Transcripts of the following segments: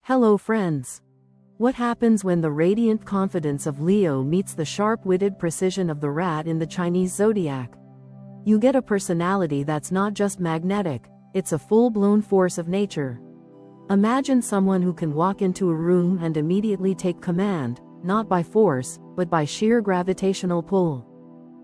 Hello friends. What happens when the radiant confidence of Leo meets the sharp-witted precision of the rat in the Chinese zodiac? You get a personality that's not just magnetic, it's a full-blown force of nature. Imagine someone who can walk into a room and immediately take command, not by force, but by sheer gravitational pull.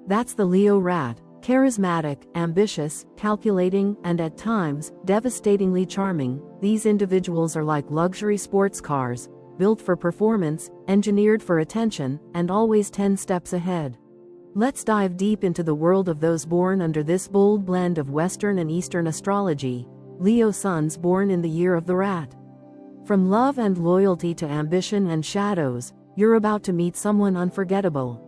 That's the Leo rat. Charismatic, ambitious, calculating, and at times, devastatingly charming, these individuals are like luxury sports cars, built for performance, engineered for attention, and always 10 steps ahead. Let's dive deep into the world of those born under this bold blend of Western and Eastern astrology, Leo suns born in the year of the rat. From love and loyalty to ambition and shadows, you're about to meet someone unforgettable.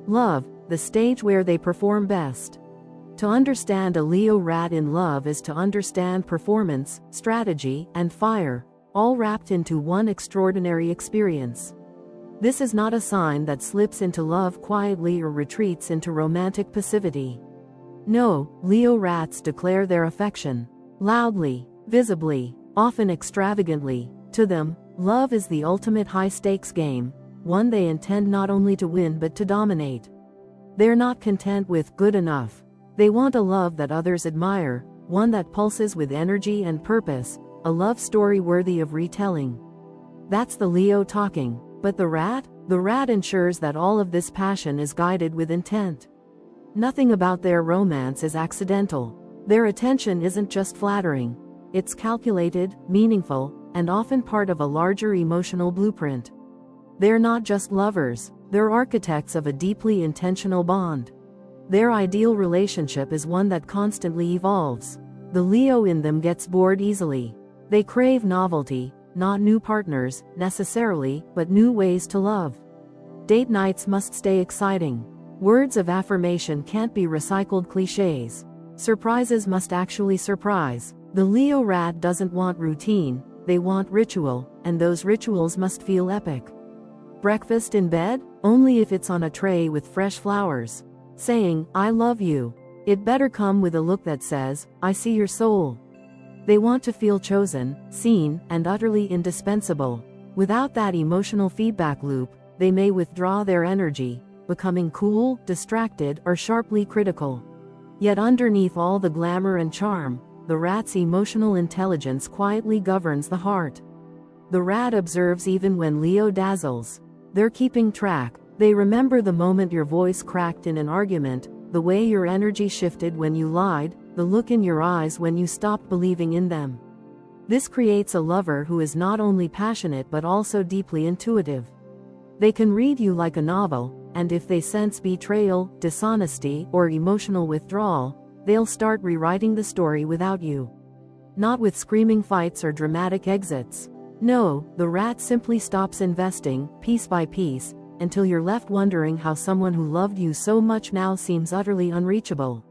Love, the stage where they perform best. To understand a Leo rat in love is to understand performance, strategy, and fire, all wrapped into one extraordinary experience. This is not a sign that slips into love quietly or retreats into romantic passivity. No, Leo rats declare their affection. Loudly, visibly, often extravagantly. To them, love is the ultimate high-stakes game, one they intend not only to win but to dominate. They're not content with good enough. They want a love that others admire, one that pulses with energy and purpose, a love story worthy of retelling. That's the Leo talking, but the rat? The rat ensures that all of this passion is guided with intent. Nothing about their romance is accidental. Their attention isn't just flattering. It's calculated, meaningful, and often part of a larger emotional blueprint. They're not just lovers, they're architects of a deeply intentional bond. Their ideal relationship is one that constantly evolves. The Leo in them gets bored easily. They crave novelty, not new partners, necessarily, but new ways to love. Date nights must stay exciting. Words of affirmation can't be recycled cliches. Surprises must actually surprise. The Leo rat doesn't want routine, they want ritual, and those rituals must feel epic. Breakfast in bed? Only if it's on a tray with fresh flowers. Saying, "I love you." It better come with a look that says, "I see your soul." They want to feel chosen, seen, and utterly indispensable. Without that emotional feedback loop, they may withdraw their energy, becoming cool, distracted, or sharply critical. Yet underneath all the glamour and charm, the rat's emotional intelligence quietly governs the heart. The rat observes even when Leo dazzles. They're keeping track. They remember the moment your voice cracked in an argument, the way your energy shifted when you lied, the look in your eyes when you stopped believing in them. This creates a lover who is not only passionate but also deeply intuitive. They can read you like a novel, and if they sense betrayal, dishonesty, or emotional withdrawal, they'll start rewriting the story without you. Not with screaming fights or dramatic exits. No, the rat simply stops investing, piece by piece, until you're left wondering how someone who loved you so much now seems utterly unreachable.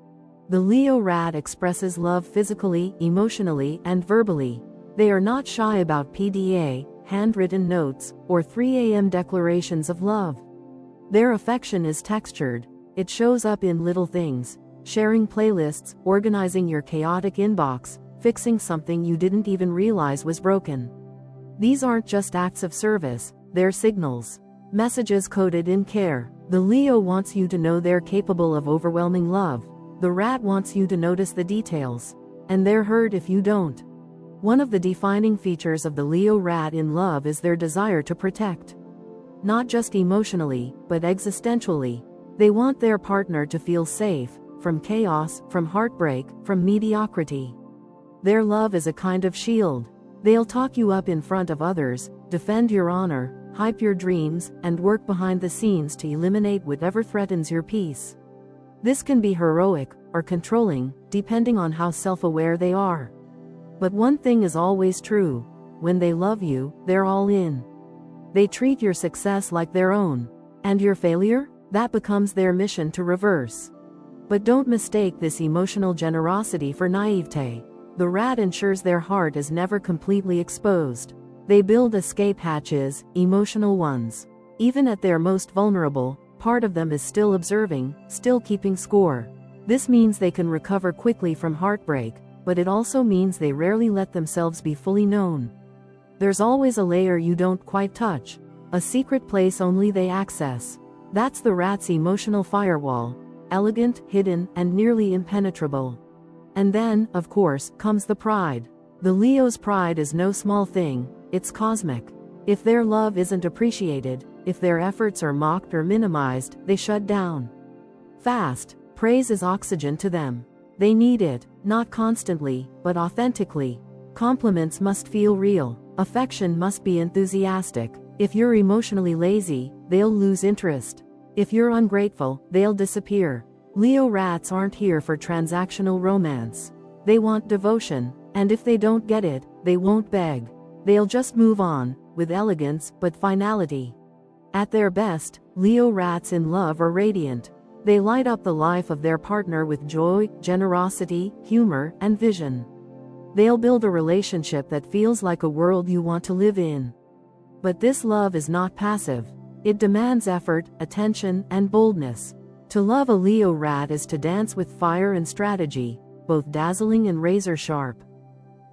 The Leo rat expresses love physically, emotionally, and verbally. They are not shy about PDA, handwritten notes, or 3 a.m. declarations of love. Their affection is textured. It shows up in little things: sharing playlists, organizing your chaotic inbox, fixing something you didn't even realize was broken. These aren't just acts of service, they're signals. Messages coded in care. The Leo wants you to know they're capable of overwhelming love. The rat wants you to notice the details. And they're hurt if you don't. One of the defining features of the Leo rat in love is their desire to protect. Not just emotionally, but existentially. They want their partner to feel safe, from chaos, from heartbreak, from mediocrity. Their love is a kind of shield. They'll talk you up in front of others, defend your honor, hype your dreams, and work behind the scenes to eliminate whatever threatens your peace. This can be heroic, or controlling, depending on how self-aware they are. But one thing is always true: when they love you, they're all in. They treat your success like their own. And your failure? That becomes their mission to reverse. But don't mistake this emotional generosity for naivete. The rat ensures their heart is never completely exposed. They build escape hatches, emotional ones. Even at their most vulnerable, part of them is still observing, still keeping score. This means they can recover quickly from heartbreak, but it also means they rarely let themselves be fully known. There's always a layer you don't quite touch, a secret place only they access. That's the rat's emotional firewall, elegant, hidden, and nearly impenetrable. And then, of course, comes the pride. The Leo's pride is no small thing, it's cosmic. If their love isn't appreciated, if their efforts are mocked or minimized, they shut down fast. Praise is oxygen to them. They need it, not constantly, but authentically. Compliments must feel real. Affection must be enthusiastic. If you're emotionally lazy, they'll lose interest. If you're ungrateful, they'll disappear. Leo rats aren't here for transactional romance. They want devotion, and if they don't get it, they won't beg. They'll just move on, with elegance but finality. At their best, Leo rats in love are radiant. They light up the life of their partner with joy, generosity, humor, and vision. They'll build a relationship that feels like a world you want to live in. But this love is not passive. It demands effort, attention, and boldness. To love a Leo rat is to dance with fire and strategy, both dazzling and razor-sharp.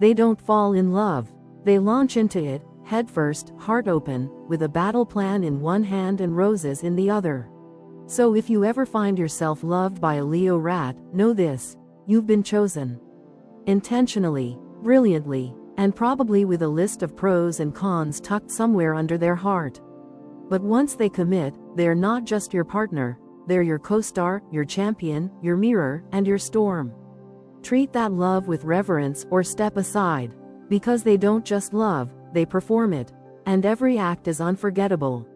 They don't fall in love. They launch into it, headfirst, heart open, with a battle plan in one hand and roses in the other. So if you ever find yourself loved by a Leo rat, know this: you've been chosen. Intentionally, brilliantly, and probably with a list of pros and cons tucked somewhere under their heart. But once they commit, they're not just your partner, they're your co-star, your champion, your mirror, and your storm. Treat that love with reverence or step aside, because they don't just love, they perform it, and every act is unforgettable.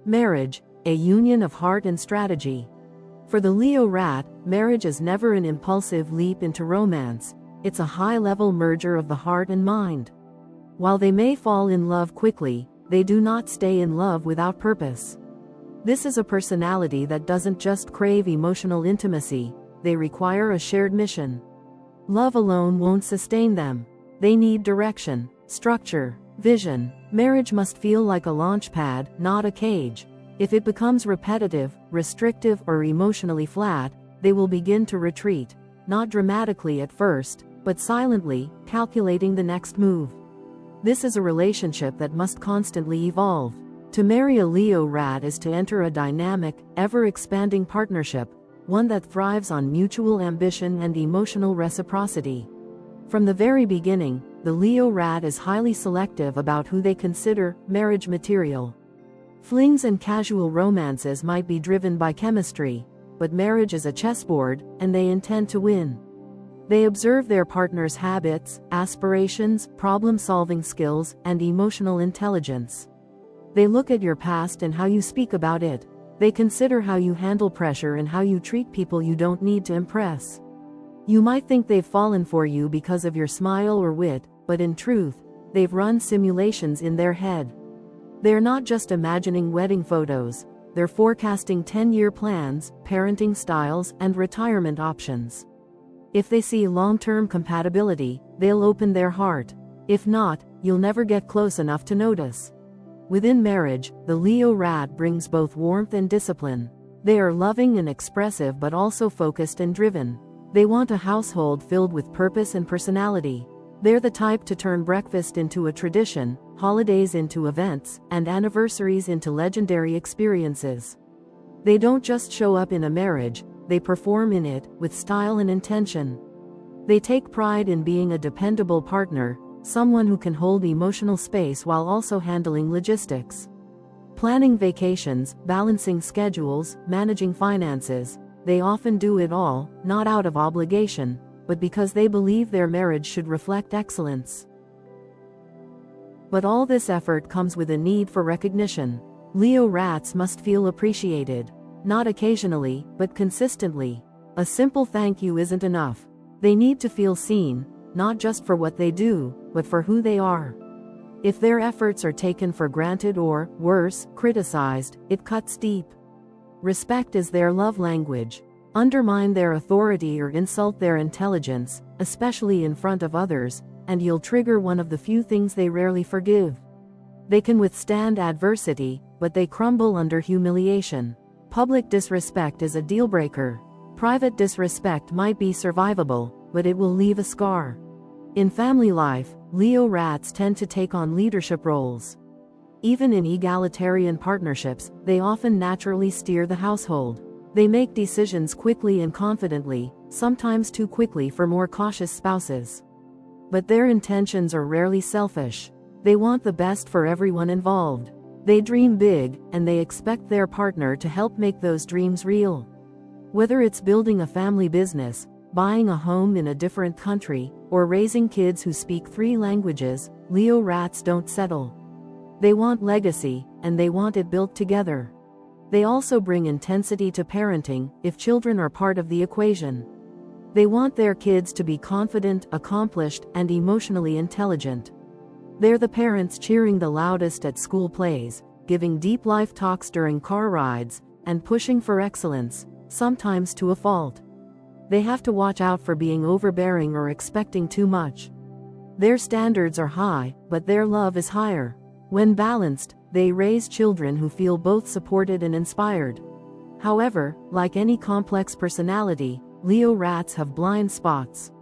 Marriage, a union of heart and strategy. For the Leo rat, marriage is never an impulsive leap into romance, it's a high-level merger of the heart and mind. While they may fall in love quickly, they do not stay in love without purpose. This is a personality that doesn't just crave emotional intimacy, they require a shared mission. Love alone won't sustain them. They need direction, structure, vision. Marriage must feel like a launch pad, not a cage. If it becomes repetitive, restrictive, or emotionally flat, they will begin to retreat, not dramatically at first, but silently, calculating the next move. This is a relationship that must constantly evolve. To marry a Leo rat is to enter a dynamic, ever-expanding partnership, one that thrives on mutual ambition and emotional reciprocity. From the very beginning, the Leo rat is highly selective about who they consider marriage material. Flings and casual romances might be driven by chemistry, but marriage is a chessboard, and they intend to win. They observe their partner's habits, aspirations, problem-solving skills, and emotional intelligence. They look at your past and how you speak about it. They consider how you handle pressure and how you treat people you don't need to impress. You might think they've fallen for you because of your smile or wit, but in truth, they've run simulations in their head. They're not just imagining wedding photos, they're forecasting 10-year plans, parenting styles, and retirement options. If they see long-term compatibility, they'll open their heart. If not, you'll never get close enough to notice. Within marriage, the Leo rat brings both warmth and discipline. They are loving and expressive but also focused and driven. They want a household filled with purpose and personality. They're the type to turn breakfast into a tradition, holidays into events, and anniversaries into legendary experiences. They don't just show up in a marriage, they perform in it, with style and intention. They take pride in being a dependable partner, someone who can hold emotional space while also handling logistics. Planning vacations, balancing schedules, managing finances, they often do it all, not out of obligation, but because they believe their marriage should reflect excellence. But all this effort comes with a need for recognition. Leo rats must feel appreciated. Not occasionally, but consistently. A simple thank you isn't enough. They need to feel seen, not just for what they do, but for who they are. If their efforts are taken for granted or, worse, criticized, it cuts deep. Respect is their love language. Undermine their authority or insult their intelligence, especially in front of others, and you'll trigger one of the few things they rarely forgive. They can withstand adversity, but they crumble under humiliation. Public disrespect is a deal-breaker. Private disrespect might be survivable, but it will leave a scar. In family life, Leo rats tend to take on leadership roles. Even in egalitarian partnerships, they often naturally steer the household. They make decisions quickly and confidently, sometimes too quickly for more cautious spouses. But their intentions are rarely selfish. They want the best for everyone involved. They dream big, and they expect their partner to help make those dreams real. Whether it's building a family business, buying a home in a different country, or raising kids who speak 3 languages, Leo rats don't settle. They want legacy, and they want it built together. They also bring intensity to parenting, if children are part of the equation. They want their kids to be confident, accomplished, and emotionally intelligent. They're the parents cheering the loudest at school plays, giving deep life talks during car rides, and pushing for excellence, sometimes to a fault. They have to watch out for being overbearing or expecting too much. Their standards are high, but their love is higher. When balanced, they raise children who feel both supported and inspired. However, like any complex personality, Leo rats have blind spots.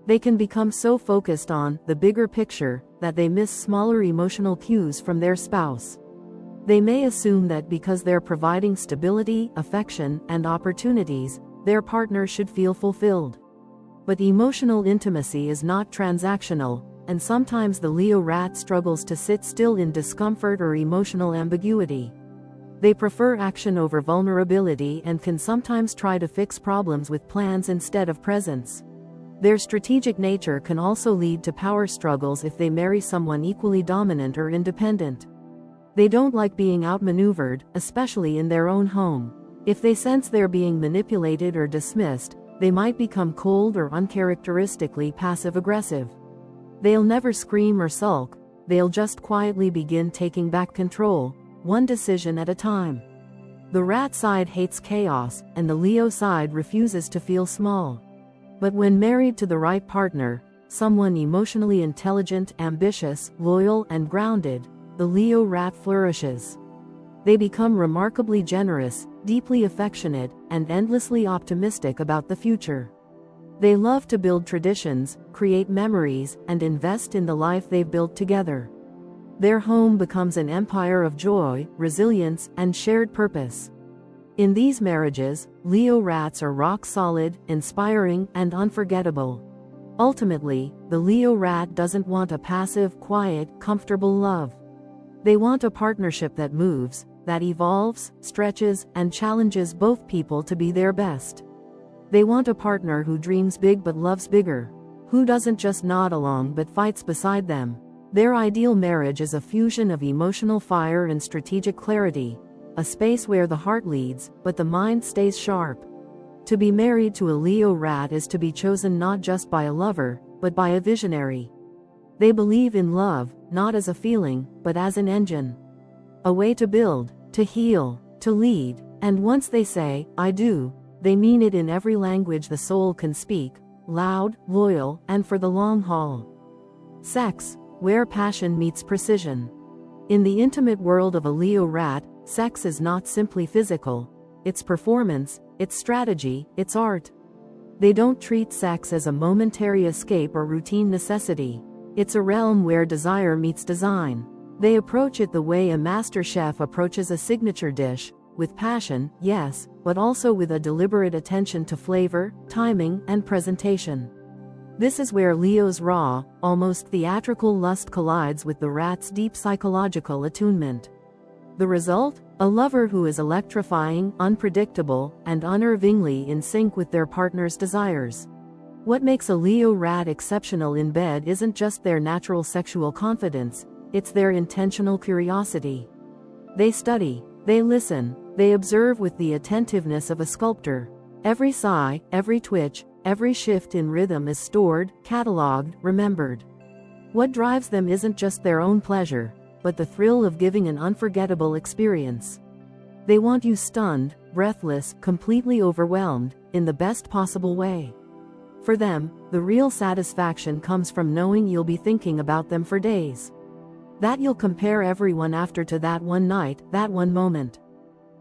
They can become so focused on the bigger picture that they miss smaller emotional cues from their spouse. They may assume that because they're providing stability, affection, and opportunities, their partner should feel fulfilled. But emotional intimacy is not transactional, and sometimes the Leo rat struggles to sit still in discomfort or emotional ambiguity. They prefer action over vulnerability and can sometimes try to fix problems with plans instead of presence. Their strategic nature can also lead to power struggles if they marry someone equally dominant or independent. They don't like being outmaneuvered, especially in their own home. If they sense they're being manipulated or dismissed, they might become cold or uncharacteristically passive-aggressive. They'll never scream or sulk, they'll just quietly begin taking back control, one decision at a time. The rat side hates chaos, and the Leo side refuses to feel small. But when married to the right partner, someone emotionally intelligent, ambitious, loyal, and grounded, the Leo rat flourishes. They become remarkably generous, deeply affectionate, and endlessly optimistic about the future. They love to build traditions, create memories, and invest in the life they've built together. Their home becomes an empire of joy, resilience, and shared purpose. In these marriages, Leo rats are rock solid, inspiring, and unforgettable. Ultimately, the Leo rat doesn't want a passive, quiet, comfortable love. They want a partnership that moves, that evolves, stretches, and challenges both people to be their best. They want a partner who dreams big but loves bigger, who doesn't just nod along but fights beside them. Their ideal marriage is a fusion of emotional fire and strategic clarity, a space where the heart leads, but the mind stays sharp. To be married to a Leo rat is to be chosen not just by a lover, but by a visionary. They believe in love, not as a feeling, but as an engine. A way to build, to heal, to lead, and once they say, "I do," they mean it in every language the soul can speak, loud, loyal, and for the long haul. Sex, where passion meets precision. In the intimate world of a Leo rat, sex is not simply physical. It's performance, it's strategy, it's art. They don't treat sex as a momentary escape or routine necessity. It's a realm where desire meets design. They approach it the way a master chef approaches a signature dish, with passion, yes, but also with a deliberate attention to flavor, timing, and presentation. This is where Leo's raw, almost theatrical lust collides with the rat's deep psychological attunement. The result? A lover who is electrifying, unpredictable, and unnervingly in sync with their partner's desires. What makes a Leo rat exceptional in bed isn't just their natural sexual confidence, it's their intentional curiosity. They study, they listen, they observe with the attentiveness of a sculptor. Every sigh, every twitch, every shift in rhythm is stored, catalogued, remembered. What drives them isn't just their own pleasure, but the thrill of giving an unforgettable experience. They want you stunned, breathless, completely overwhelmed, in the best possible way. For them, the real satisfaction comes from knowing you'll be thinking about them for days. That you'll compare everyone after to that one night, that one moment.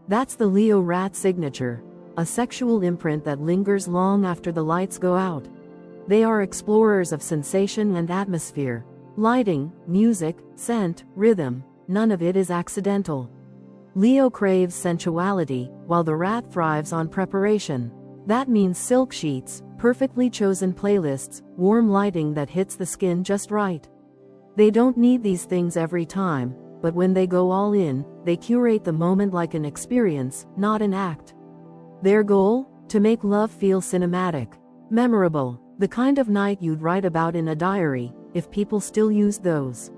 That's the Leo rat signature, a sexual imprint that lingers long after the lights go out. They are explorers of sensation and atmosphere, Lighting, music, scent, rhythm, none of it is accidental. Leo craves sensuality, while the rat thrives on preparation. That means silk sheets, perfectly chosen playlists, warm lighting that hits the skin just right. They don't need these things every time, but when they go all in, they curate the moment like an experience, not an act. Their goal? To make love feel cinematic, memorable, the kind of night you'd write about in a diary, if people still use those.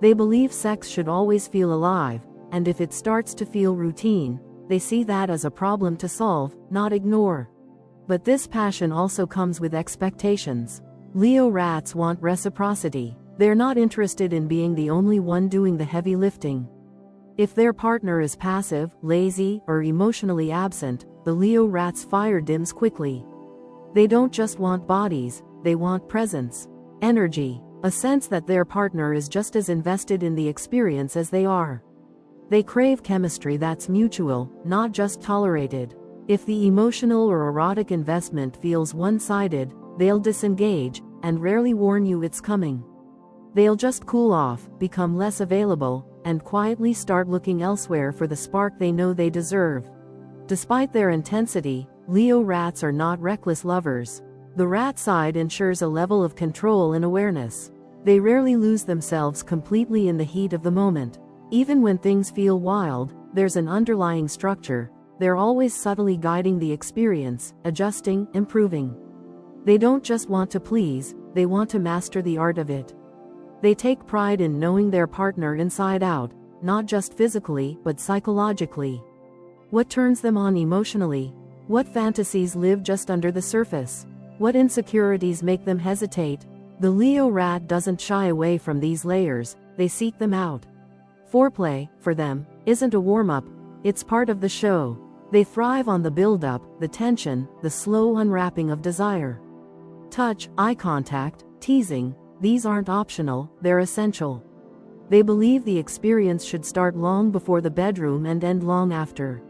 They believe sex should always feel alive, and if it starts to feel routine, they see that as a problem to solve, not ignore. But this passion also comes with expectations. Leo rats want reciprocity. They're not interested in being the only one doing the heavy lifting. If their partner is passive, lazy, or emotionally absent, the Leo rat's fire dims quickly. They don't just want bodies, they want presence, energy, a sense that their partner is just as invested in the experience as they are. They crave chemistry that's mutual, not just tolerated. If the emotional or erotic investment feels one-sided, they'll disengage, and rarely warn you it's coming. They'll just cool off, become less available, and quietly start looking elsewhere for the spark they know they deserve. Despite their intensity, Leo rats are not reckless lovers. The rat side ensures a level of control and awareness. They rarely lose themselves completely in the heat of the moment. Even when things feel wild, there's an underlying structure. They're always subtly guiding the experience, adjusting, improving. They don't just want to please, they want to master the art of it. They take pride in knowing their partner inside out, not just physically, but psychologically. What turns them on emotionally? What fantasies live just under the surface? What insecurities make them hesitate? The Leo rat doesn't shy away from these layers, they seek them out. Foreplay, for them, isn't a warm-up, it's part of the show. They thrive on the build-up, the tension, the slow unwrapping of desire. Touch, eye contact, teasing, these aren't optional, they're essential. They believe the experience should start long before the bedroom and end long after.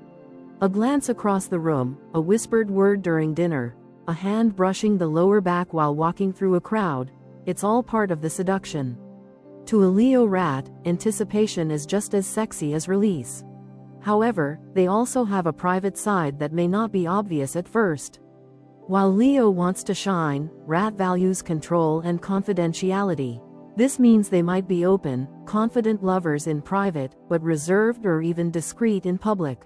A glance across the room, a whispered word during dinner, a hand brushing the lower back while walking through a crowd, it's all part of the seduction. To a Leo rat, anticipation is just as sexy as release. However, they also have a private side that may not be obvious at first. While Leo wants to shine, rat values control and confidentiality. This means they might be open, confident lovers in private, but reserved or even discreet in public.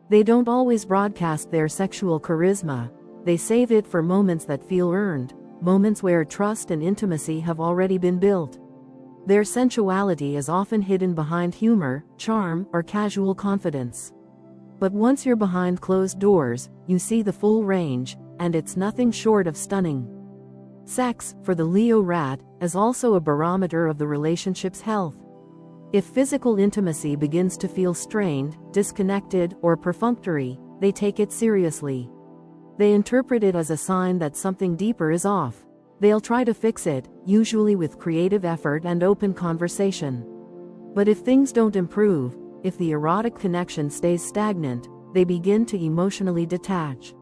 They don't always broadcast their sexual charisma. They save it for moments that feel earned, moments where trust and intimacy have already been built. Their sensuality is often hidden behind humor, charm, or casual confidence. But once you're behind closed doors, you see the full range, and it's nothing short of stunning. Sex, for the Leo rat, is also a barometer of the relationship's health. If physical intimacy begins to feel strained, disconnected, or perfunctory, they take it seriously. They interpret it as a sign that something deeper is off. They'll try to fix it, usually with creative effort and open conversation. But if things don't improve, if the erotic connection stays stagnant, they begin to emotionally detach.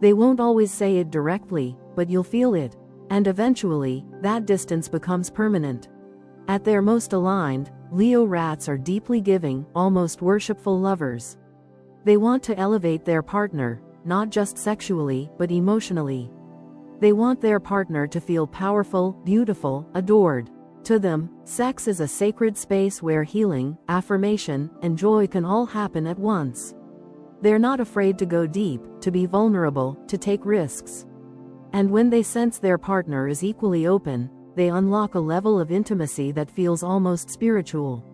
They won't always say it directly, but you'll feel it, and eventually, that distance becomes permanent. At their most aligned, Leo rats are deeply giving, almost worshipful lovers. They want to elevate their partner, not just sexually, but emotionally. They want their partner to feel powerful, beautiful, adored. To them, sex is a sacred space where healing, affirmation, and joy can all happen at once. They're not afraid to go deep, to be vulnerable, to take risks. And when they sense their partner is equally open, they unlock a level of intimacy that feels almost spiritual.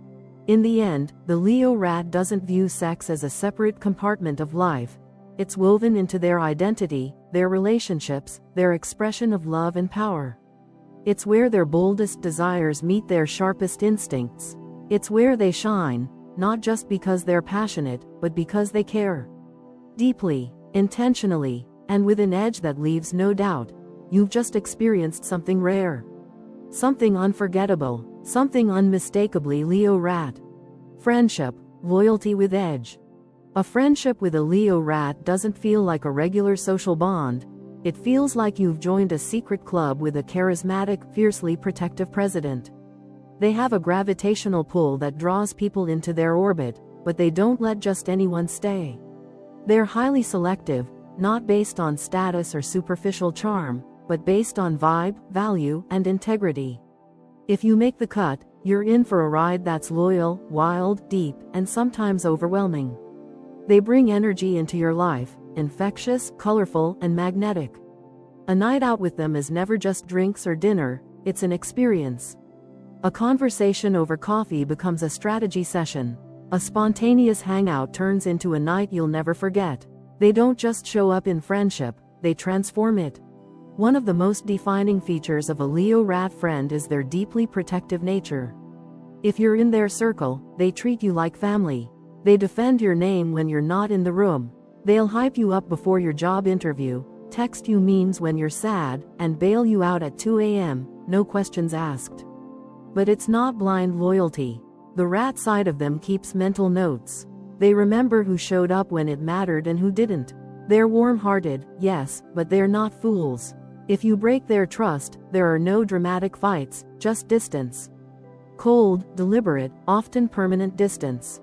In the end, the Leo rat doesn't view sex as a separate compartment of life. It's woven into their identity, their relationships, their expression of love and power. It's where their boldest desires meet their sharpest instincts. It's where they shine, not just because they're passionate, but because they care. Deeply, intentionally, and with an edge that leaves no doubt. You've just experienced something rare. Something unforgettable, something unmistakably Leo rat. Friendship, loyalty with edge. A friendship with a Leo rat doesn't feel like a regular social bond. It feels like you've joined a secret club with a charismatic, fiercely protective president. They have a gravitational pull that draws people into their orbit, but they don't let just anyone stay. They're highly selective, not based on status or superficial charm, but based on vibe, value, and integrity. If you make the cut, you're in for a ride that's loyal, wild, deep, and sometimes overwhelming. They bring energy into your life, infectious, colorful, and magnetic. A night out with them is never just drinks or dinner, it's an experience. A conversation over coffee becomes a strategy session. A spontaneous hangout turns into a night you'll never forget. They don't just show up in friendship, they transform it. One of the most defining features of a Leo rat friend is their deeply protective nature. If you're in their circle, they treat you like family. They defend your name when you're not in the room. They'll hype you up before your job interview, text you memes when you're sad, and bail you out at 2 a.m., no questions asked. But it's not blind loyalty. The rat side of them keeps mental notes. They remember who showed up when it mattered and who didn't. They're warm-hearted, yes, but they're not fools. If you break their trust, there are no dramatic fights, just distance. Cold, deliberate, often permanent distance.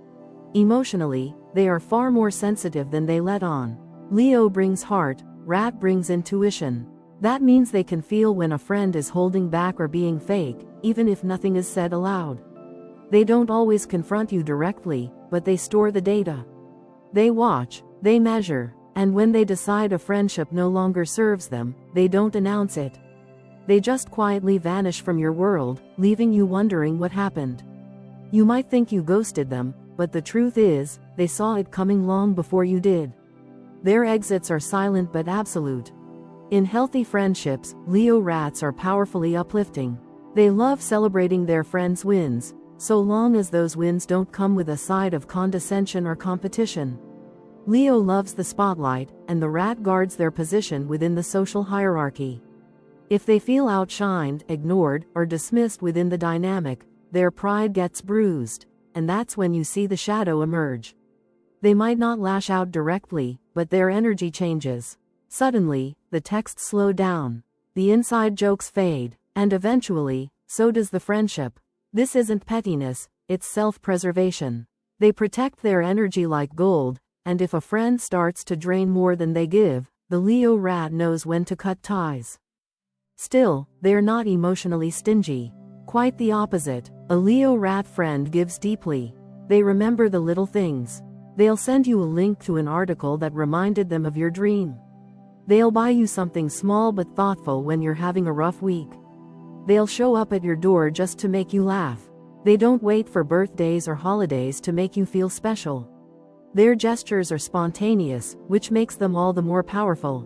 Emotionally, they are far more sensitive than they let on. Leo brings heart, rat brings intuition. That means they can feel when a friend is holding back or being fake, even if nothing is said aloud. They don't always confront you directly, but they store the data. They watch, they measure, and when they decide a friendship no longer serves them, they don't announce it. They just quietly vanish from your world, leaving you wondering what happened. You might think you ghosted them, but the truth is, they saw it coming long before you did. Their exits are silent but absolute. In healthy friendships, Leo rats are powerfully uplifting. They love celebrating their friends' wins, so long as those wins don't come with a side of condescension or competition. Leo loves the spotlight, and the rat guards their position within the social hierarchy. If they feel outshined, ignored, or dismissed within the dynamic, their pride gets bruised, and that's when you see the shadow emerge. They might not lash out directly, but their energy changes. Suddenly, the texts slow down, the inside jokes fade, and eventually, so does the friendship. This isn't pettiness, it's self-preservation. They protect their energy like gold, and if a friend starts to drain more than they give, the Leo rat knows when to cut ties. Still, they're not emotionally stingy. Quite the opposite. A Leo rat friend gives deeply. They remember the little things. They'll send you a link to an article that reminded them of your dream. They'll buy you something small but thoughtful when you're having a rough week. They'll show up at your door just to make you laugh. They don't wait for birthdays or holidays to make you feel special. Their gestures are spontaneous, which makes them all the more powerful.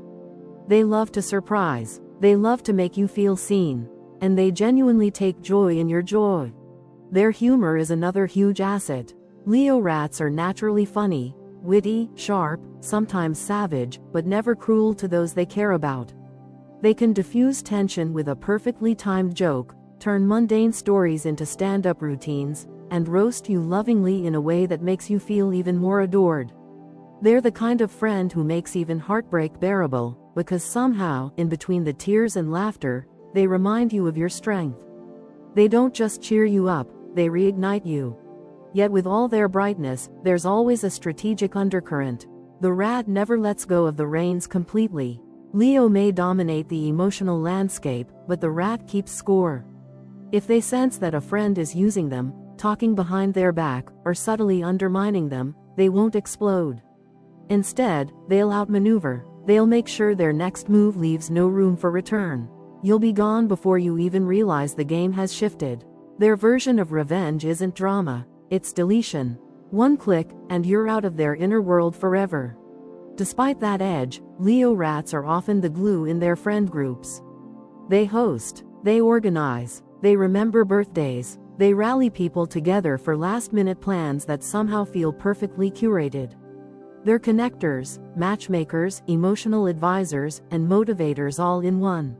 They love to surprise. They love to make you feel seen. And they genuinely take joy in your joy. Their humor is another huge asset. Leo rats are naturally funny, witty, sharp, sometimes savage, but never cruel to those they care about. They can diffuse tension with a perfectly timed joke, turn mundane stories into stand-up routines, and roast you lovingly in a way that makes you feel even more adored. They're the kind of friend who makes even heartbreak bearable, because somehow, in between the tears and laughter, they remind you of your strength. They don't just cheer you up, they reignite you. Yet with all their brightness, there's always a strategic undercurrent. The rat never lets go of the reins completely. Leo may dominate the emotional landscape, but the rat keeps score. If they sense that a friend is using them, talking behind their back, or subtly undermining them, they won't explode. Instead, they'll outmaneuver. They'll make sure their next move leaves no room for return. You'll be gone before you even realize the game has shifted. Their version of revenge isn't drama, it's deletion. One click, and you're out of their inner world forever. Despite that edge, Leo rats are often the glue in their friend groups. They host, they organize, they remember birthdays, they rally people together for last-minute plans that somehow feel perfectly curated. They're connectors, matchmakers, emotional advisors, and motivators all in one.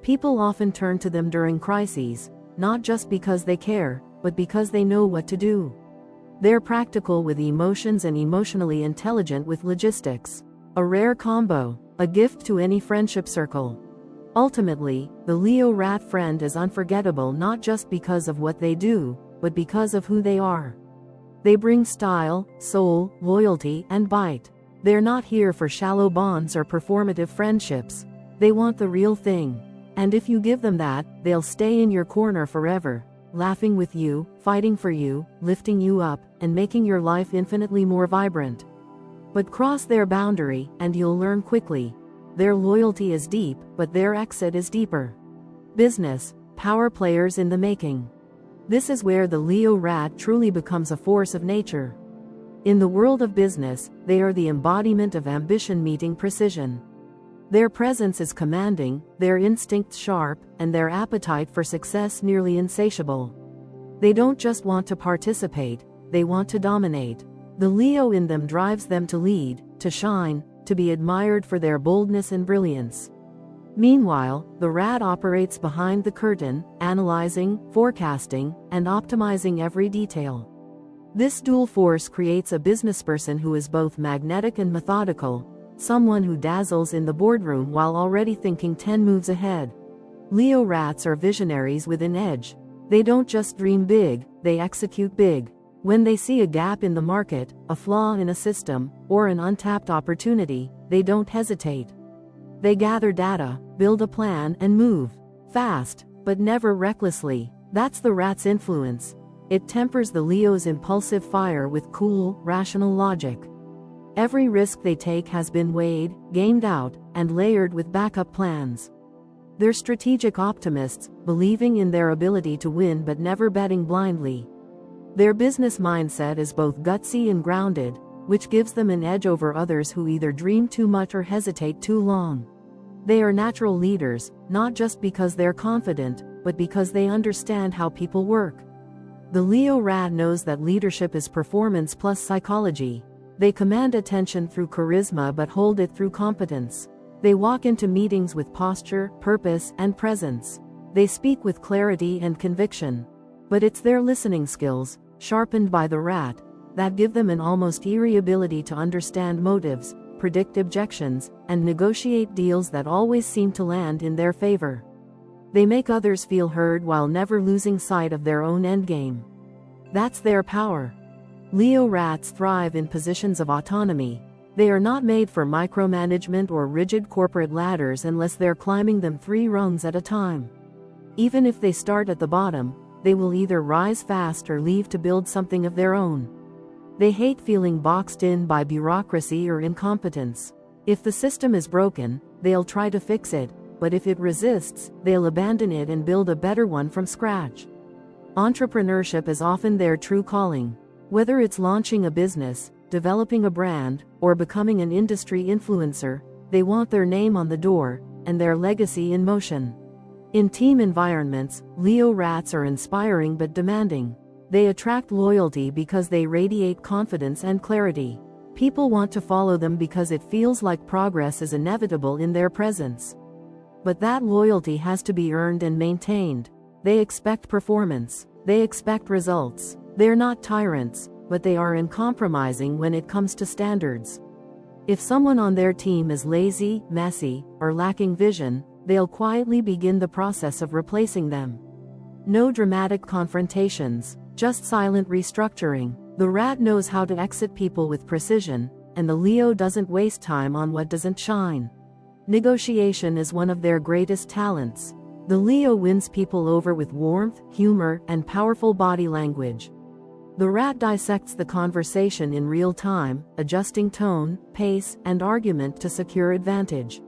People often turn to them during crises, not just because they care, but because they know what to do. They're practical with emotions and emotionally intelligent with logistics. A rare combo, a gift to any friendship circle. Ultimately, the Leo rat friend is unforgettable not just because of what they do, but because of who they are. They bring style, soul, loyalty, and bite. They're not here for shallow bonds or performative friendships. They want the real thing. And if you give them that, they'll stay in your corner forever, laughing with you, fighting for you, lifting you up, and making your life infinitely more vibrant. But cross their boundary, and you'll learn quickly. Their loyalty is deep, but their exit is deeper. Business, power players in the making. This is where the Leo rat truly becomes a force of nature. In the world of business, they are the embodiment of ambition meeting precision. Their presence is commanding, their instincts sharp, and their appetite for success nearly insatiable. They don't just want to participate, they want to dominate. The Leo in them drives them to lead, to shine, to be admired for their boldness and brilliance. Meanwhile, the rat operates behind the curtain, analyzing, forecasting, and optimizing every detail. This dual force creates a businessperson who is both magnetic and methodical, someone who dazzles in the boardroom while already thinking 10 moves ahead. Leo rats are visionaries with an edge. They don't just dream big, they execute big. When they see a gap in the market, a flaw in a system, or an untapped opportunity, they don't hesitate. They gather data, build a plan, and move fast, but never recklessly. That's the rat's influence. It tempers the Leo's impulsive fire with cool, rational logic. Every risk they take has been weighed, gamed out, and layered with backup plans. They're strategic optimists, believing in their ability to win but never betting blindly. Their business mindset is both gutsy and grounded, which gives them an edge over others who either dream too much or hesitate too long. They are natural leaders, not just because they're confident, but because they understand how people work. The Leo rat knows that leadership is performance plus psychology. They command attention through charisma but hold it through competence. They walk into meetings with posture, purpose, and presence. They speak with clarity and conviction. But it's their listening skills, sharpened by the rat, that give them an almost eerie ability to understand motives, predict objections, and negotiate deals that always seem to land in their favor. They make others feel heard while never losing sight of their own endgame. That's their power. Leo rats thrive in positions of autonomy. They are not made for micromanagement or rigid corporate ladders unless they're climbing them 3 rungs at a time. Even if they start at the bottom, they will either rise fast or leave to build something of their own. They hate feeling boxed in by bureaucracy or incompetence. If the system is broken, they'll try to fix it, but if it resists, they'll abandon it and build a better one from scratch. Entrepreneurship is often their true calling. Whether it's launching a business, developing a brand, or becoming an industry influencer, they want their name on the door, and their legacy in motion. In team environments, Leo rats are inspiring but demanding. They attract loyalty because they radiate confidence and clarity. People want to follow them because it feels like progress is inevitable in their presence. But that loyalty has to be earned and maintained. They expect performance. They expect results. They're not tyrants, but they are uncompromising when it comes to standards. If someone on their team is lazy, messy, or lacking vision, they'll quietly begin the process of replacing them. No dramatic confrontations, just silent restructuring. The rat knows how to exit people with precision, and the Leo doesn't waste time on what doesn't shine. Negotiation is one of their greatest talents. The Leo wins people over with warmth, humor, and powerful body language. The rat dissects the conversation in real time, adjusting tone, pace, and argument to secure advantage.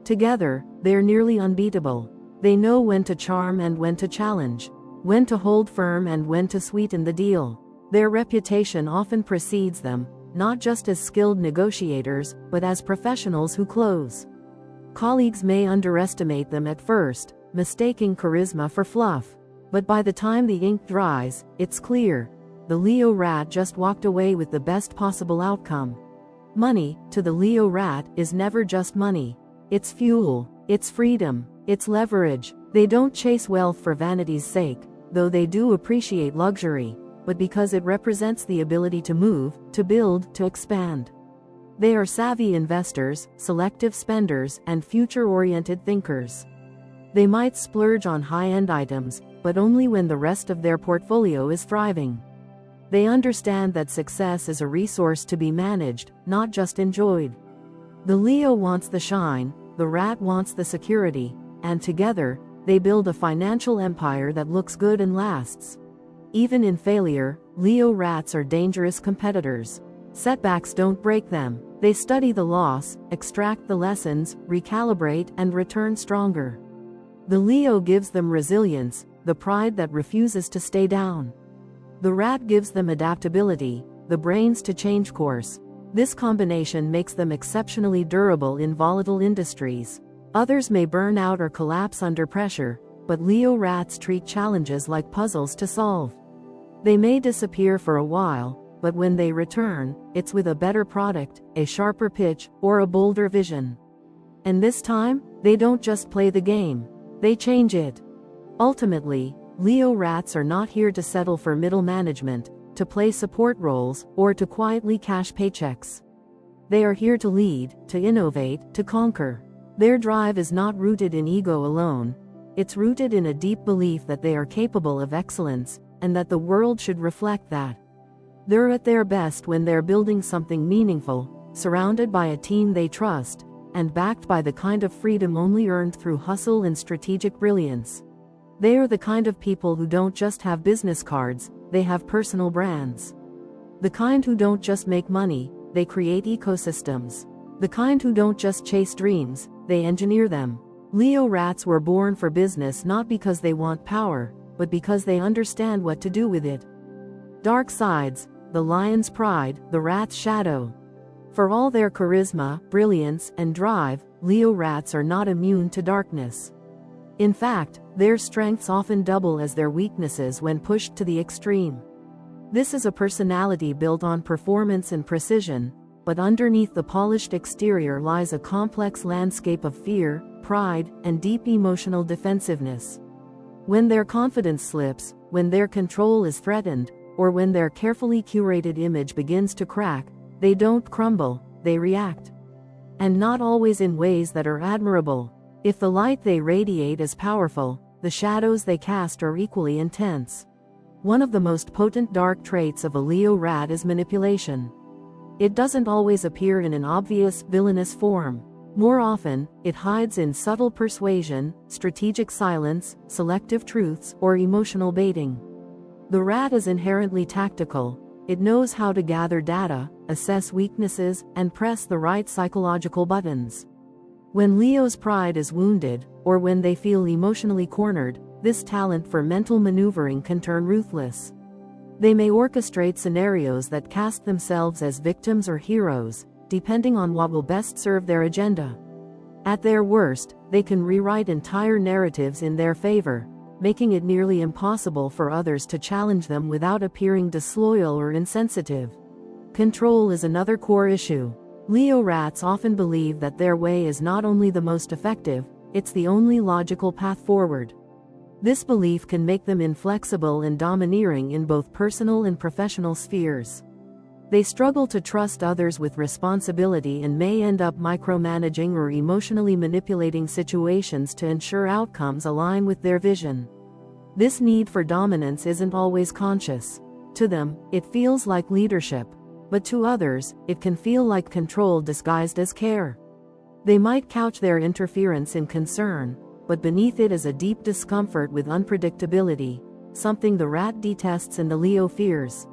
Together, they're nearly unbeatable. They know when to charm and when to challenge, when to hold firm and when to sweeten the deal. Their reputation often precedes them, not just as skilled negotiators, but as professionals who close. Colleagues may underestimate them at first, mistaking charisma for fluff. But by the time the ink dries, it's clear. The Leo rat just walked away with the best possible outcome. Money, to the Leo rat, is never just money. It's fuel, it's freedom, it's leverage. They don't chase wealth for vanity's sake, though they do appreciate luxury, but because it represents the ability to move, to build, to expand. They are savvy investors, selective spenders, and future-oriented thinkers. They might splurge on high-end items, but only when the rest of their portfolio is thriving. They understand that success is a resource to be managed, not just enjoyed. The Leo wants the shine, the rat wants the security, and together, they build a financial empire that looks good and lasts. Even in failure, Leo rats are dangerous competitors. Setbacks don't break them. They study the loss, extract the lessons, recalibrate, and return stronger. The Leo gives them resilience, the pride that refuses to stay down. The rat gives them adaptability, the brains to change course. This combination makes them exceptionally durable in volatile industries. Others may burn out or collapse under pressure, but Leo rats treat challenges like puzzles to solve. They may disappear for a while, but when they return, it's with a better product, a sharper pitch, or a bolder vision. And this time, they don't just play the game, they change it. Ultimately, Leo rats are not here to settle for middle management, to play support roles, or to quietly cash paychecks. They are here to lead, to innovate, to conquer. Their drive is not rooted in ego alone. It's rooted in a deep belief that they are capable of excellence, and that the world should reflect that. They're at their best when they're building something meaningful, surrounded by a team they trust, and backed by the kind of freedom only earned through hustle and strategic brilliance. They are the kind of people who don't just have business cards, they have personal brands. The kind who don't just make money, they create ecosystems. The kind who don't just chase dreams, they engineer them. Leo rats were born for business not because they want power, but because they understand what to do with it. Dark sides, the lion's pride, the rat's shadow. For all their charisma, brilliance, and drive, Leo rats are not immune to darkness. In fact, their strengths often double as their weaknesses when pushed to the extreme. This is a personality built on performance and precision, but underneath the polished exterior lies a complex landscape of fear, pride, and deep emotional defensiveness. When their confidence slips, when their control is threatened, or when their carefully curated image begins to crack, they don't crumble, they react. And not always in ways that are admirable. If the light they radiate is powerful, the shadows they cast are equally intense. One of the most potent dark traits of a Leo rat is manipulation. It doesn't always appear in an obvious, villainous form. More often, it hides in subtle persuasion, strategic silence, selective truths, or emotional baiting. The rat is inherently tactical. It knows how to gather data, assess weaknesses, and press the right psychological buttons. When Leo's pride is wounded, or when they feel emotionally cornered, this talent for mental maneuvering can turn ruthless. They may orchestrate scenarios that cast themselves as victims or heroes, depending on what will best serve their agenda. At their worst, they can rewrite entire narratives in their favor, making it nearly impossible for others to challenge them without appearing disloyal or insensitive. Control is another core issue. Leo rats often believe that their way is not only the most effective, it's the only logical path forward. This belief can make them inflexible and domineering in both personal and professional spheres. They struggle to trust others with responsibility and may end up micromanaging or emotionally manipulating situations to ensure outcomes align with their vision. This need for dominance isn't always conscious. To them, it feels like leadership. But to others, it can feel like control disguised as care. They might couch their interference in concern, but beneath it is a deep discomfort with unpredictability, something the rat detests and the Leo fears.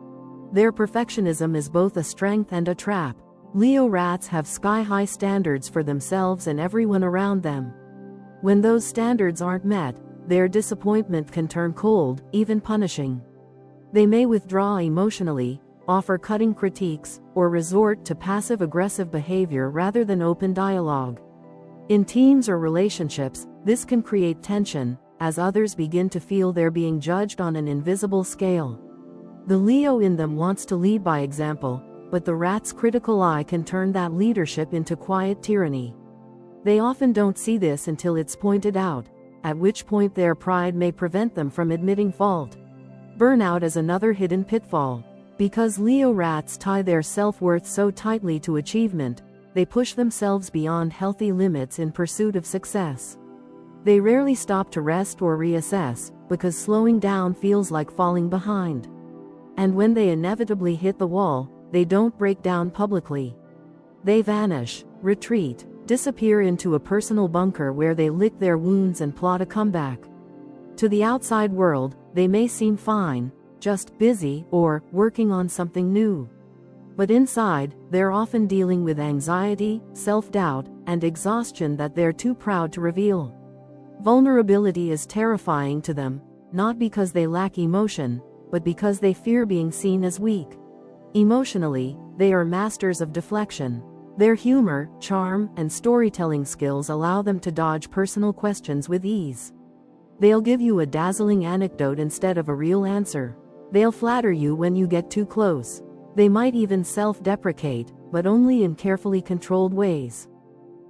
Their perfectionism is both a strength and a trap. Leo rats have sky-high standards for themselves and everyone around them. When those standards aren't met, their disappointment can turn cold, even punishing. They may withdraw emotionally, offer cutting critiques, or resort to passive-aggressive behavior rather than open dialogue. In teams or relationships, this can create tension, as others begin to feel they're being judged on an invisible scale. The Leo in them wants to lead by example, but the rat's critical eye can turn that leadership into quiet tyranny. They often don't see this until it's pointed out, at which point their pride may prevent them from admitting fault. Burnout is another hidden pitfall. Because Leo rats tie their self-worth so tightly to achievement, they push themselves beyond healthy limits in pursuit of success. They rarely stop to rest or reassess, because slowing down feels like falling behind. And when they inevitably hit the wall, they don't break down publicly. They vanish, retreat, disappear into a personal bunker where they lick their wounds and plot a comeback. To the outside world, they may seem fine, just busy or working on something new. But inside, they're often dealing with anxiety, self-doubt, and exhaustion that they're too proud to reveal. Vulnerability is terrifying to them, not because they lack emotion, but because they fear being seen as weak. Emotionally, they are masters of deflection. Their humor, charm, and storytelling skills allow them to dodge personal questions with ease. They'll give you a dazzling anecdote instead of a real answer. They'll flatter you when you get too close. They might even self-deprecate, but only in carefully controlled ways.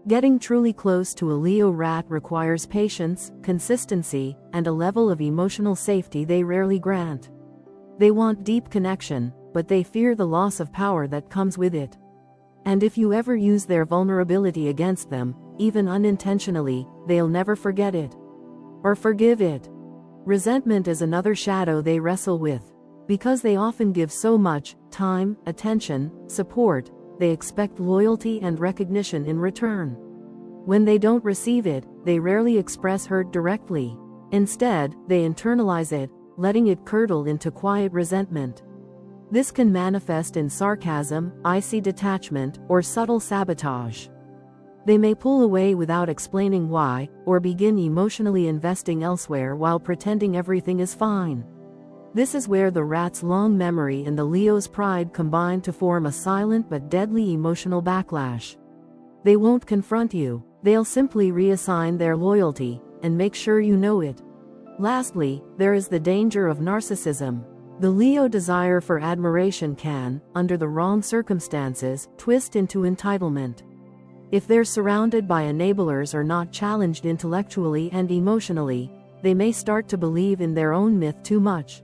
Getting truly close to a Leo rat requires patience, consistency, and a level of emotional safety they rarely grant. They want deep connection, but they fear the loss of power that comes with it. And if you ever use their vulnerability against them, even unintentionally, they'll never forget it. Or forgive it. Resentment is another shadow they wrestle with. Because they often give so much time, attention, support, they expect loyalty and recognition in return. When they don't receive it, they rarely express hurt directly. Instead, they internalize it, letting it curdle into quiet resentment. This can manifest in sarcasm, icy detachment, or subtle sabotage. They may pull away without explaining why, or begin emotionally investing elsewhere while pretending everything is fine. This is where the rat's long memory and the Leo's pride combine to form a silent but deadly emotional backlash. They won't confront you, they'll simply reassign their loyalty, and make sure you know it. Lastly, there is the danger of narcissism. The Leo desire for admiration can, under the wrong circumstances, twist into entitlement. If they're surrounded by enablers or not challenged intellectually and emotionally, they may start to believe in their own myth too much.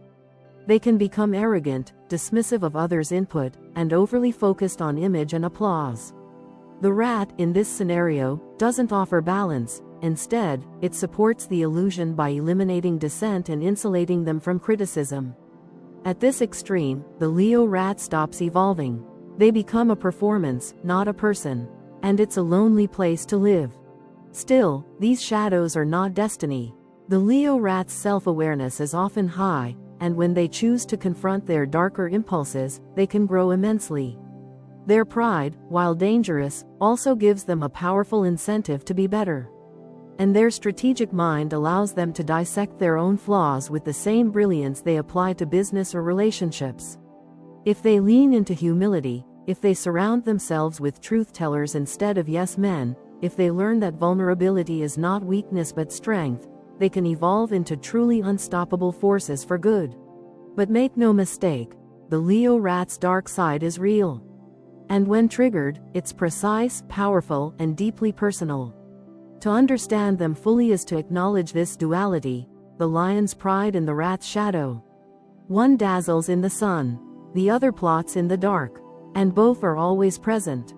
They can become arrogant, dismissive of others' input, and overly focused on image and applause. The rat, in this scenario, doesn't offer balance. Instead, it supports the illusion by eliminating dissent and insulating them from criticism. At this extreme, the Leo rat stops evolving. They become a performance, not a person. And it's a lonely place to live. Still, these shadows are not destiny. The Leo rat's self-awareness is often high, and when they choose to confront their darker impulses, they can grow immensely. Their pride, while dangerous, also gives them a powerful incentive to be better. And their strategic mind allows them to dissect their own flaws with the same brilliance they apply to business or relationships. If they lean into humility, if they surround themselves with truth-tellers instead of yes-men, if they learn that vulnerability is not weakness but strength, they can evolve into truly unstoppable forces for good. But make no mistake, the Leo rat's dark side is real. And when triggered, it's precise, powerful, and deeply personal. To understand them fully is to acknowledge this duality, the lion's pride and the rat's shadow. One dazzles in the sun, the other plots in the dark, and both are always present.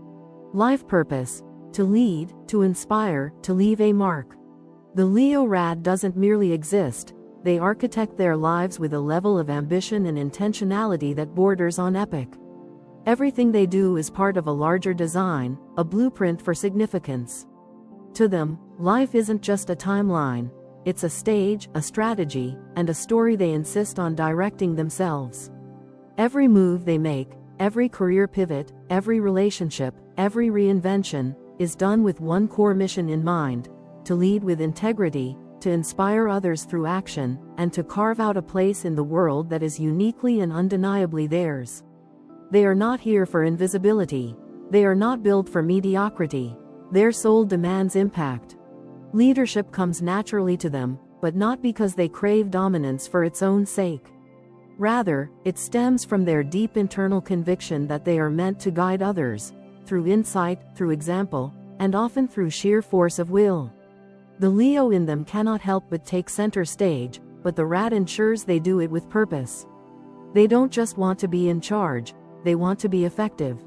Life purpose: to lead, to inspire, to leave a mark. The Leo rat doesn't merely exist, they architect their lives with a level of ambition and intentionality that borders on epic. Everything they do is part of a larger design, a blueprint for significance. To them, life isn't just a timeline, it's a stage, a strategy, and a story they insist on directing themselves. Every move they make, every career pivot, every relationship, every reinvention, is done with one core mission in mind: to lead with integrity, to inspire others through action, and to carve out a place in the world that is uniquely and undeniably theirs. They are not here for invisibility. They are not built for mediocrity. Their soul demands impact. Leadership comes naturally to them, but not because they crave dominance for its own sake. Rather, it stems from their deep internal conviction that they are meant to guide others, through insight, through example, and often through sheer force of will. The Leo in them cannot help but take center stage, but the rat ensures they do it with purpose. They don't just want to be in charge, they want to be effective.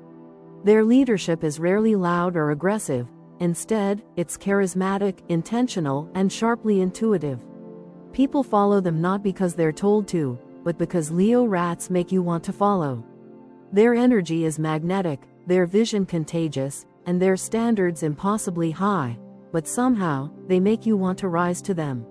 Their leadership is rarely loud or aggressive. Instead, it's charismatic, intentional, and sharply intuitive. People follow them not because they're told to, but because Leo rats make you want to follow. Their energy is magnetic, their vision contagious, and their standards impossibly high, but somehow, they make you want to rise to them.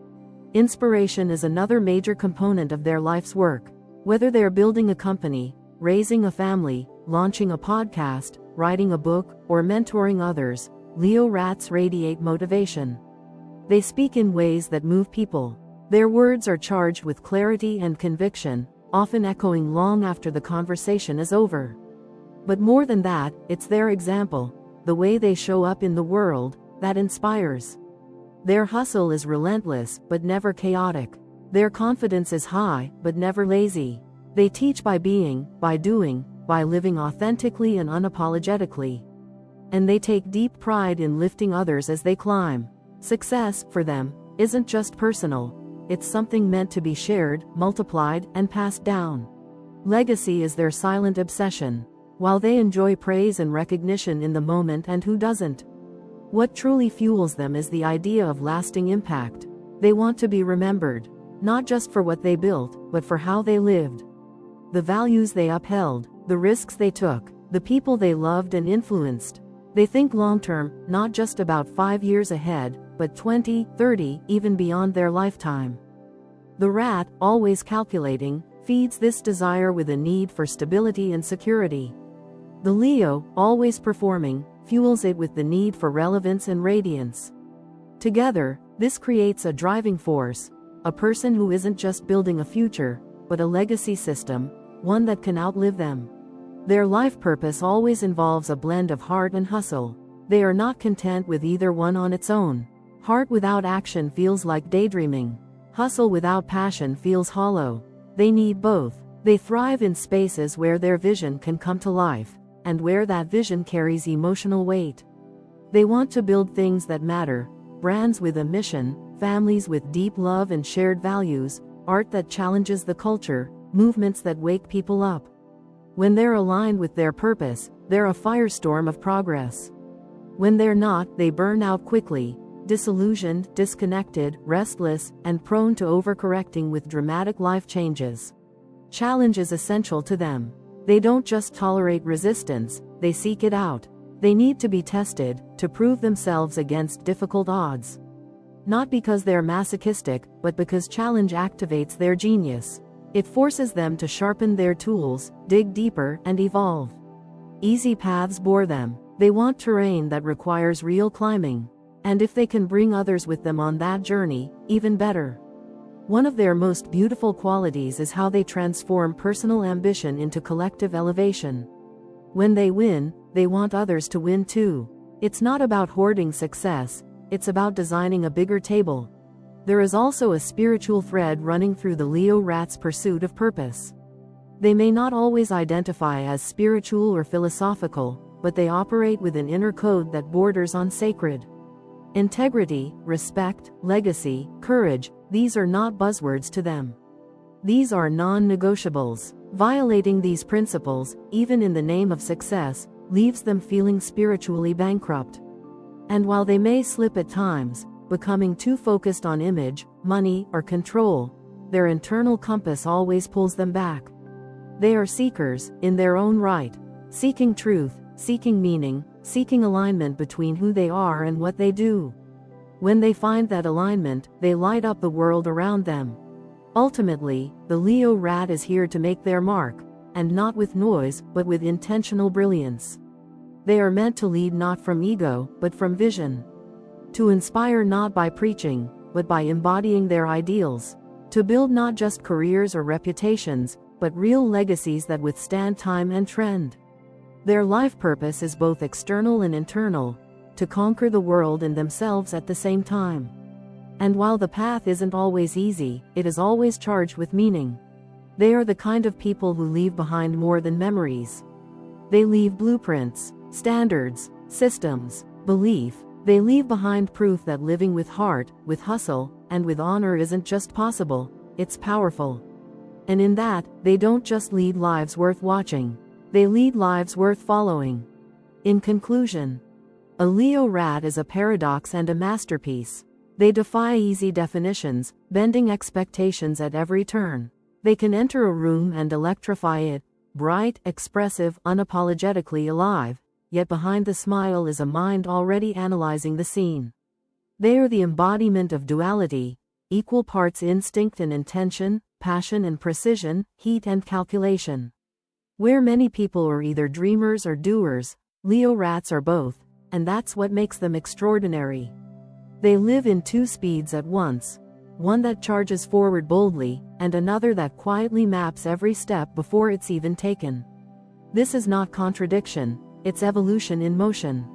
Inspiration is another major component of their life's work. Whether they're building a company, raising a family, launching a podcast, writing a book, or mentoring others, Leo rats radiate motivation. They speak in ways that move people. Their words are charged with clarity and conviction, often echoing long after the conversation is over. But more than that, it's their example, the way they show up in the world, that inspires. Their hustle is relentless, but never chaotic. Their confidence is high, but never lazy. They teach by being, by doing, by living authentically and unapologetically. And they take deep pride in lifting others as they climb. Success, for them, isn't just personal. It's something meant to be shared, multiplied, and passed down. Legacy is their silent obsession. While they enjoy praise and recognition in the moment, and who doesn't? What truly fuels them is the idea of lasting impact. They want to be remembered, not just for what they built, but for how they lived. The values they upheld, the risks they took, the people they loved and influenced. They think long-term, not just about 5 years ahead, but 20, 30, even beyond their lifetime. The rat, always calculating, feeds this desire with a need for stability and security. The Leo, always performing, fuels it with the need for relevance and radiance. Together, this creates a driving force, a person who isn't just building a future, but a legacy system, one that can outlive them. Their life purpose always involves a blend of heart and hustle. They are not content with either one on its own. Heart without action feels like daydreaming. Hustle without passion feels hollow. They need both. They thrive in spaces where their vision can come to life, and where that vision carries emotional weight. They want to build things that matter, brands with a mission, families with deep love and shared values, art that challenges the culture, movements that wake people up. When they're aligned with their purpose, they're a firestorm of progress. When they're not, they burn out quickly, disillusioned, disconnected, restless, and prone to overcorrecting with dramatic life changes. Challenge is essential to them. They don't just tolerate resistance, they seek it out. They need to be tested, to prove themselves against difficult odds. Not because they're masochistic, but because challenge activates their genius. It forces them to sharpen their tools, dig deeper, and evolve. Easy paths bore them. They want terrain that requires real climbing. And if they can bring others with them on that journey, even better. One of their most beautiful qualities is how they transform personal ambition into collective elevation. When they win, they want others to win too. It's not about hoarding success, it's about designing a bigger table. There is also a spiritual thread running through the Leo rat's pursuit of purpose. They may not always identify as spiritual or philosophical, but they operate with an inner code that borders on sacred. Integrity, respect, legacy, courage, these are not buzzwords to them. These are non-negotiables. Violating these principles, even in the name of success, leaves them feeling spiritually bankrupt. And while they may slip at times, becoming too focused on image, money, or control, their internal compass always pulls them back. They are seekers, in their own right, seeking truth, seeking meaning, seeking alignment between who they are and what they do. When they find that alignment, they light up the world around them. Ultimately, the Leo rat is here to make their mark, and not with noise, but with intentional brilliance. They are meant to lead not from ego, but from vision. To inspire not by preaching, but by embodying their ideals. To build not just careers or reputations, but real legacies that withstand time and trend. Their life purpose is both external and internal, to conquer the world and themselves at the same time. And while the path isn't always easy, it is always charged with meaning. They are the kind of people who leave behind more than memories. They leave blueprints, standards, systems, belief. They leave behind proof that living with heart, with hustle, and with honor isn't just possible, it's powerful. And in that, they don't just lead lives worth watching. They lead lives worth following. In conclusion, A Leo rat is a paradox and a masterpiece. They defy easy definitions, bending expectations at every turn. They can enter a room and electrify it, bright, expressive, unapologetically alive, yet behind the smile is a mind already analyzing the scene. They are the embodiment of duality, equal parts instinct and intention, passion and precision, heat and calculation. Where many people are either dreamers or doers, Leo rats are both, and that's what makes them extraordinary. They live in two speeds at once, one that charges forward boldly, and another that quietly maps every step before it's even taken. This is not contradiction, it's evolution in motion.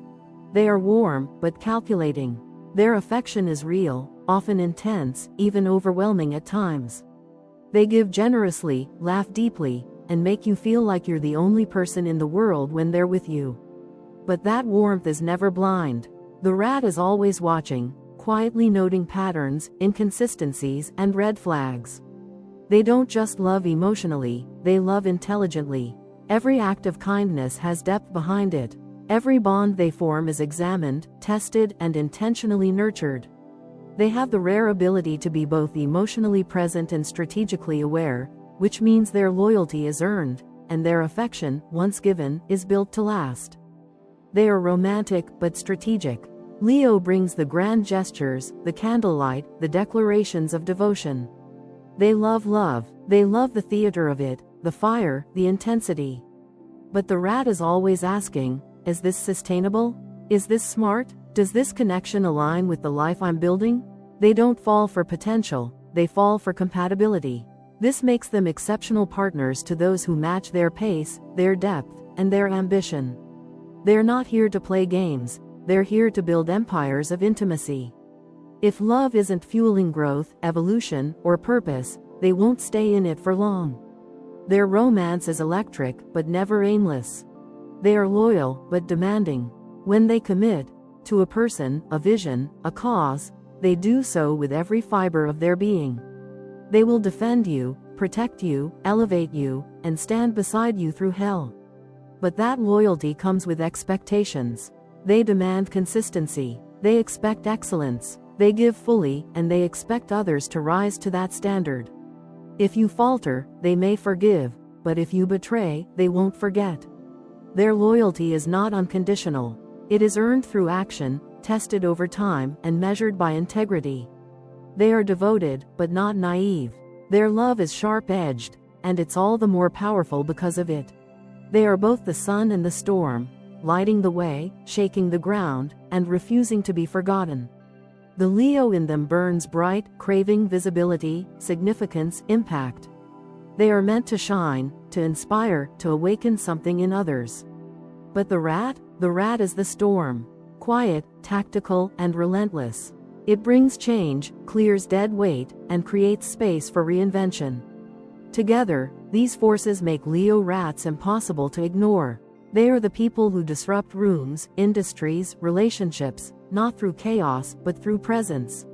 They are warm, but calculating. Their affection is real, often intense, even overwhelming at times. They give generously, laugh deeply, and make you feel like you're the only person in the world when they're with you. But that warmth is never blind. The rat is always watching, quietly noting patterns, inconsistencies, and red flags. They don't just love emotionally, they love intelligently. Every act of kindness has depth behind it. Every bond they form is examined, tested, and intentionally nurtured. They have the rare ability to be both emotionally present and strategically aware, which means their loyalty is earned, and their affection, once given, is built to last. They are romantic but strategic. Leo brings the grand gestures, the candlelight, the declarations of devotion. They love love, they love the theater of it, the fire, the intensity. But the rat is always asking, is this sustainable? Is this smart? Does this connection align with the life I'm building? They don't fall for potential, they fall for compatibility. This makes them exceptional partners to those who match their pace, their depth, and their ambition. They're not here to play games, they're here to build empires of intimacy. If love isn't fueling growth, evolution, or purpose, they won't stay in it for long. Their romance is electric, but never aimless. They are loyal, but demanding. When they commit to a person, a vision, a cause, they do so with every fiber of their being. They will defend you, protect you, elevate you, and stand beside you through hell. But that loyalty comes with expectations. They demand consistency. They expect excellence. They give fully, and they expect others to rise to that standard. If you falter, they may forgive, but if you betray, they won't forget. Their loyalty is not unconditional. It is earned through action, tested over time, and measured by integrity. They are devoted, but not naive. Their love is sharp-edged, and it's all the more powerful because of it. They are both the sun and the storm, lighting the way, shaking the ground, and refusing to be forgotten. The Leo in them burns bright, craving visibility, significance, impact. They are meant to shine, to inspire, to awaken something in others. But the rat is the storm. Quiet, tactical, and relentless. It brings change, clears dead weight, and creates space for reinvention. Together, these forces make Leo rats impossible to ignore. They are the people who disrupt rooms, industries, relationships, not through chaos, but through presence.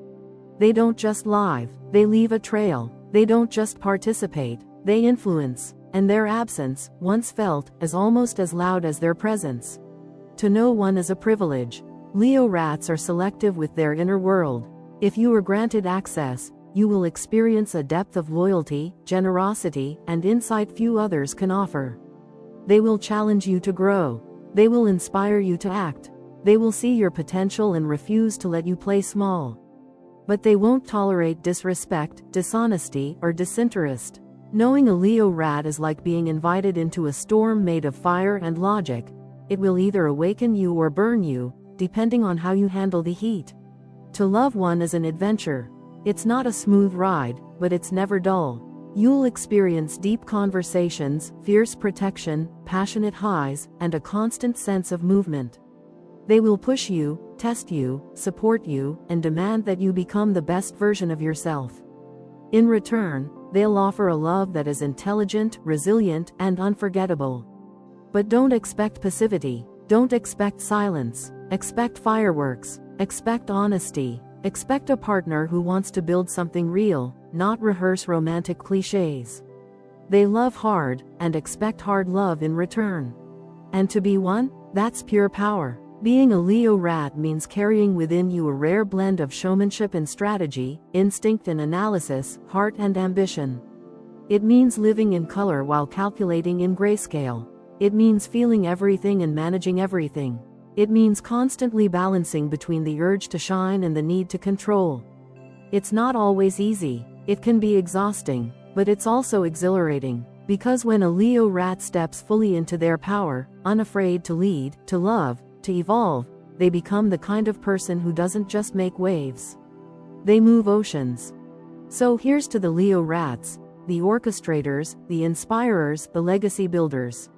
They don't just live, they leave a trail. They don't just participate, they influence, and their absence, once felt, is almost as loud as their presence. To know one is a privilege. Leo rats are selective with their inner world. If you are granted access, you will experience a depth of loyalty, generosity, and insight few others can offer. They will challenge you to grow. They will inspire you to act. They will see your potential and refuse to let you play small. But they won't tolerate disrespect, dishonesty, or disinterest. Knowing a Leo rat is like being invited into a storm made of fire and logic. It will either awaken you or burn you, depending on how you handle the heat. To love one is an adventure. It's not a smooth ride, but it's never dull. You'll experience deep conversations, fierce protection, passionate highs, and a constant sense of movement. They will push you, test you, support you, and demand that you become the best version of yourself. In return, they'll offer a love that is intelligent, resilient, and unforgettable. But don't expect passivity. Don't expect silence. Expect fireworks. Expect honesty. Expect a partner who wants to build something real, not rehearse romantic cliches. They love hard, and expect hard love in return. And to be one, that's pure power. Being a Leo rat means carrying within you a rare blend of showmanship and strategy, instinct and analysis, heart and ambition. It means living in color while calculating in grayscale. It means feeling everything and managing everything. It means constantly balancing between the urge to shine and the need to control. It's not always easy. It can be exhausting, but it's also exhilarating. Because when a Leo rat steps fully into their power, unafraid to lead, to love, to evolve, they become the kind of person who doesn't just make waves. They move oceans. So here's to the Leo rats, the orchestrators, the inspirers, the legacy builders.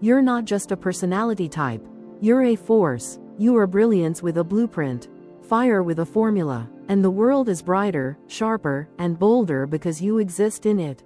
You're not just a personality type. You're a force. You are brilliance with a blueprint, fire with a formula, and the world is brighter, sharper, and bolder because you exist in it.